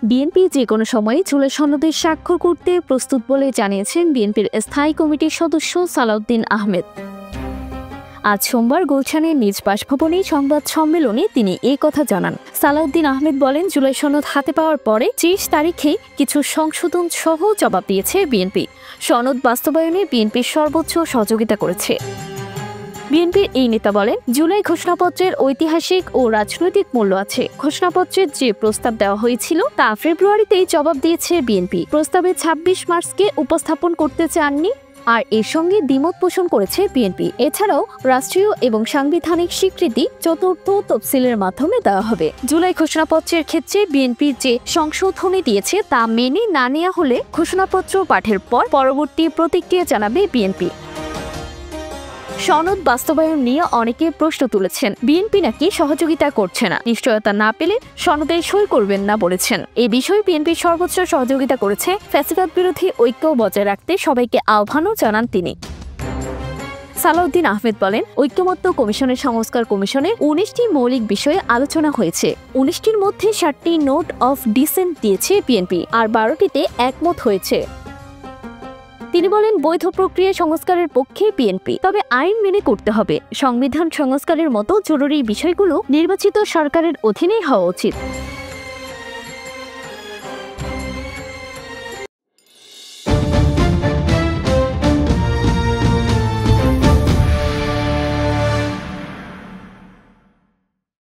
BNP যে কোনো সময়ে জুলাই সনদে স্বাক্ষর করতে প্রস্তুত বলে জানিয়েছেন বিএনপির স্থায়ী কমিটির সদস্য সালাউদ্দিন আহমেদ। আজ সোমবার গুলশানের নিজ বাসভবনে সংবাদ সম্মেলনে তিনি এই কথা জানান। সালাউদ্দিন আহমেদ বলেন, জুলাই সনদ হাতে পাওয়ার পরে 30 তারিখে কিছু সংশোধন সহ জবাব দিয়েছে বিএনপি। সনদ বাস্তবায়নে বিএনপির সর্বোচ্চ সহযোগিতা করেছে। বিএনপির এই নেতা বলেন, জুলাই ঘোষণাপত্রের ঐতিহাসিক ও রাজনৈতিক মূল্য আছে। ঘোষণাপত্রের যে প্রস্তাব দেওয়া হয়েছিল তা ফেব্রুয়ারিতেই জবাব দিয়েছে বিএনপি। প্রস্তাবে 26 মার্চকে উপস্থাপন করতে চাননি, আর এর সঙ্গে দ্বিমত পোষণ করেছে বিএনপি। এছাড়াও রাষ্ট্রীয় এবং সাংবিধানিক স্বীকৃতি চতুর্থ তফসিলের মাধ্যমে দেওয়া হবে। জুলাই ঘোষণাপত্রের ক্ষেত্রে বিএনপি যে সংশোধনী দিয়েছে তা মেনে না নেওয়া হলে ঘোষণাপত্র পাঠের পর পরবর্তী প্রতিক্রিয়া জানাবে বিএনপি। সনদ বাস্তবায়ন নিয়ে অনেকে প্রশ্ন তুলেছেন, বিএনপি নাকি সহযোগিতা করছে না, নিশ্চয়তা না পেলে সনদে সই করবেন না বলেছেন। এই বিষয়ে বিএনপি সর্বোচ্চ সহযোগিতা করেছে। ফ্যাসিবাদ বিরোধী ঐক্য বজায় রাখতে সবাইকে আহ্বানও জানান তিনি। সালাউদ্দিন আহমেদ বলেন, ঐক্যমত্য কমিশনের সংস্কার কমিশনে 19টি মৌলিক বিষয়ে আলোচনা হয়েছে। 19টির মধ্যে 7টি নোট অফ ডিসেন্ট দিয়েছে বিএনপি, আর 12টিতে একমত হয়েছে। তিনি বলেন, বৈধ প্রক্রিয়া সংস্কারের পক্ষে বিএনপি, তবে আইন মেনে করতে হবে। সংবিধান সংস্কারের মতো জরুরি বিষয়গুলো নির্বাচিত সরকারের অধীনেই হওয়া উচিত।